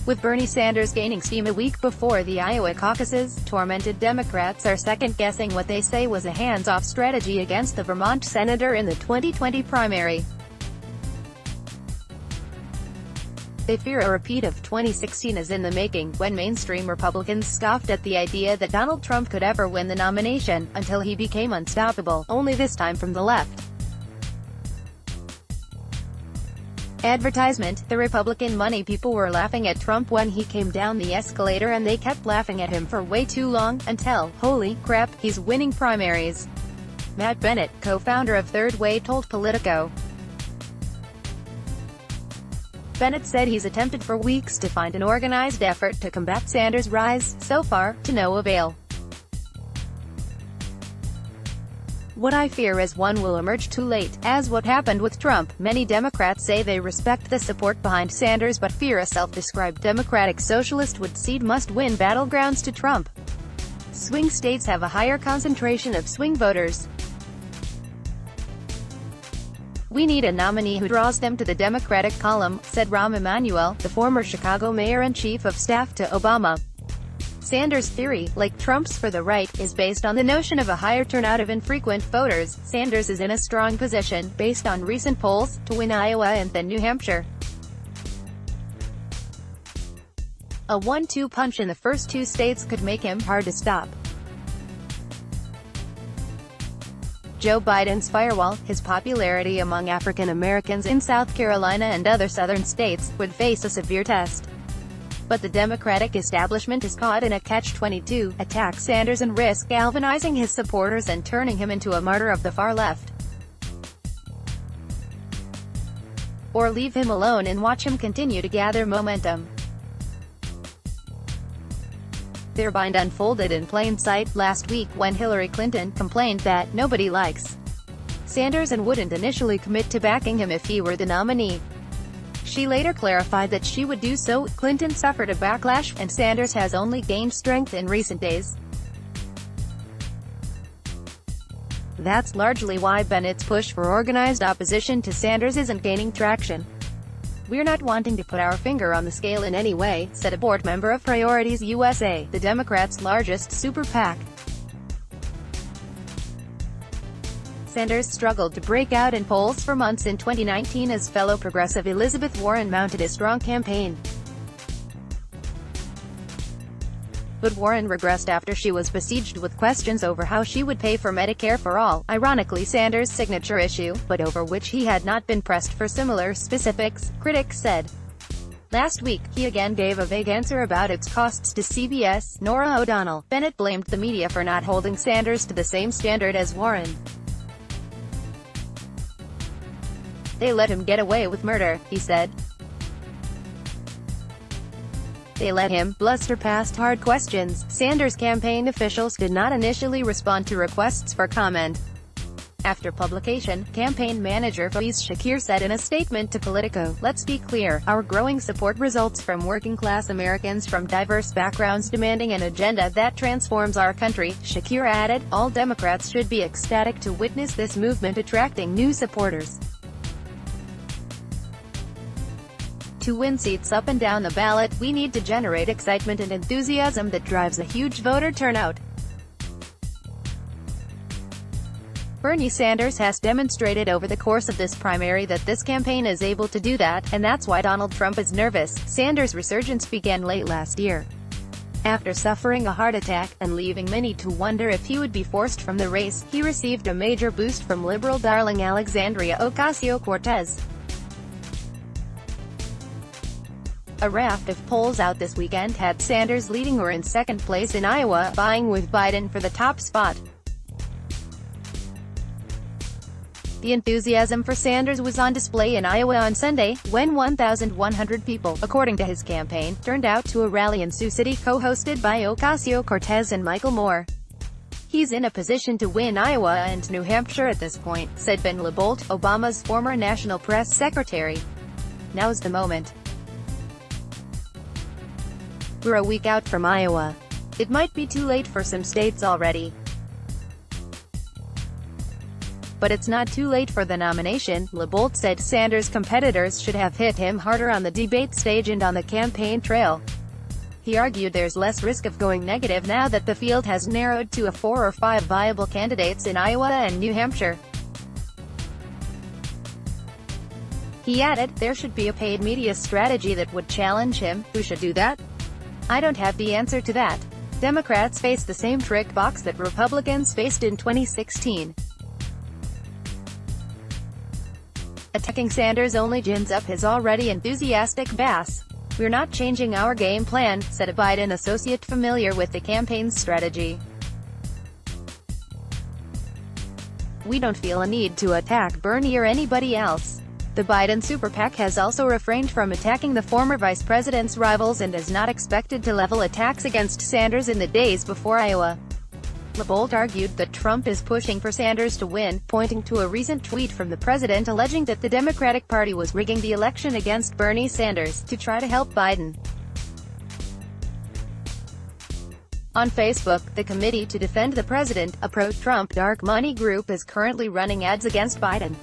With Bernie Sanders gaining steam a week before the Iowa caucuses, tormented Democrats are second-guessing what they say was a hands-off strategy against the Vermont senator in the 2020 primary. They fear a repeat of 2016 is in the making, when mainstream Republicans scoffed at the idea that Donald Trump could ever win the nomination, until he became unstoppable, only this time from the left. Advertisement: the Republican money people were laughing at Trump when he came down the escalator, and they kept laughing at him for way too long, until, holy crap, he's winning primaries. Matt Bennett, co-founder of Third Way, told Politico. Bennett said he's attempted for weeks to find an organized effort to combat Sanders' rise, so far, to no avail. What I fear is one will emerge too late, as what happened with Trump. Many Democrats say they respect the support behind Sanders but fear a self-described Democratic socialist would cede must-win battlegrounds to Trump. Swing states have a higher concentration of swing voters. We need a nominee who draws them to the Democratic column, said Rahm Emanuel, the former Chicago mayor and chief of staff to Obama. Sanders' theory, like Trump's for the right, is based on the notion of a higher turnout of infrequent voters. Sanders is in a strong position, based on recent polls, to win Iowa and then New Hampshire. A 1-2 punch in the first two states could make him hard to stop. Joe Biden's firewall, his popularity among African Americans in South Carolina and other southern states, would face a severe test. But the Democratic establishment is caught in a catch-22, attack Sanders and risk galvanizing his supporters and turning him into a martyr of the far left. Or leave him alone and watch him continue to gather momentum. Their bind unfolded in plain sight last week when Hillary Clinton complained that nobody likes Sanders and wouldn't initially commit to backing him if he were the nominee. She later clarified that she would do so. Clinton suffered a backlash, and Sanders has only gained strength in recent days. That's largely why Bennett's push for organized opposition to Sanders isn't gaining traction. "We're not wanting to put our finger on the scale in any way," said a board member of Priorities USA, the Democrats' largest super PAC. Sanders struggled to break out in polls for months in 2019 as fellow progressive Elizabeth Warren mounted a strong campaign. But Warren regressed after she was besieged with questions over how she would pay for Medicare for all, ironically Sanders' signature issue, but over which he had not been pressed for similar specifics, critics said. Last week, he again gave a vague answer about its costs to CBS. Norah O'Donnell. Bennett blamed the media for not holding Sanders to the same standard as Warren. "They let him get away with murder," he said. "They let him bluster past hard questions." Sanders' campaign officials did not initially respond to requests for comment. After publication, campaign manager Faiz Shakir said in a statement to Politico, "Let's be clear, our growing support results from working-class Americans from diverse backgrounds demanding an agenda that transforms our country." Shakir added, "All Democrats should be ecstatic to witness this movement attracting new supporters. To win seats up and down the ballot, we need to generate excitement and enthusiasm that drives a huge voter turnout." Bernie Sanders has demonstrated over the course of this primary that this campaign is able to do that, and that's why Donald Trump is nervous. Sanders' resurgence began late last year, after suffering a heart attack, and leaving many to wonder if he would be forced from the race. He received a major boost from liberal darling Alexandria Ocasio-Cortez. A raft of polls out this weekend had Sanders leading or in second place in Iowa, vying with Biden for the top spot. The enthusiasm for Sanders was on display in Iowa on Sunday, when 1,100 people, according to his campaign, turned out to a rally in Sioux City co-hosted by Ocasio-Cortez and Michael Moore. "He's in a position to win Iowa and New Hampshire at this point," said Ben LaBolt, Obama's former national press secretary. "Now's the moment. We're a week out from Iowa. It might be too late for some states already. but it's not too late for the nomination. LeBolt said Sanders' competitors should have hit him harder on the debate stage and on the campaign trail. He argued there's less risk of going negative now that the field has narrowed to 4 or 5 viable candidates in Iowa and New Hampshire. He added, there should be a paid media strategy that would challenge him. Who should do that? I don't have the answer to that. Democrats face the same trick box that Republicans faced in 2016. Attacking Sanders only gins up his already enthusiastic base. We're not changing our game plan, said a Biden associate familiar with the campaign's strategy. We don't feel a need to attack Bernie or anybody else. The Biden super PAC has also refrained from attacking the former vice president's rivals and is not expected to level attacks against Sanders in the days before Iowa. LeBolt argued that Trump is pushing for Sanders to win, pointing to a recent tweet from the president alleging that the Democratic Party was rigging the election against Bernie Sanders to try to help Biden. On Facebook, the Committee to Defend the President, a pro-Trump dark money group, is currently running ads against Biden.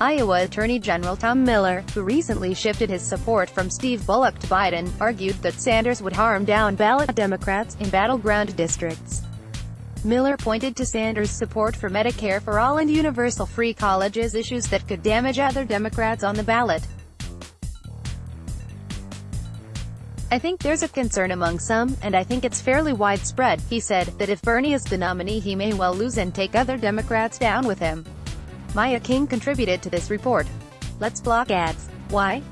Iowa Attorney General Tom Miller, who recently shifted his support from Steve Bullock to Biden, argued that Sanders would harm down-ballot Democrats in battleground districts. Miller pointed to Sanders' support for Medicare for all and universal free college as issues that could damage other Democrats on the ballot. I think there's a concern among some, and I think it's fairly widespread, he said, that if Bernie is the nominee he may well lose and take other Democrats down with him. Maya King contributed to this report. Let's block ads. Why?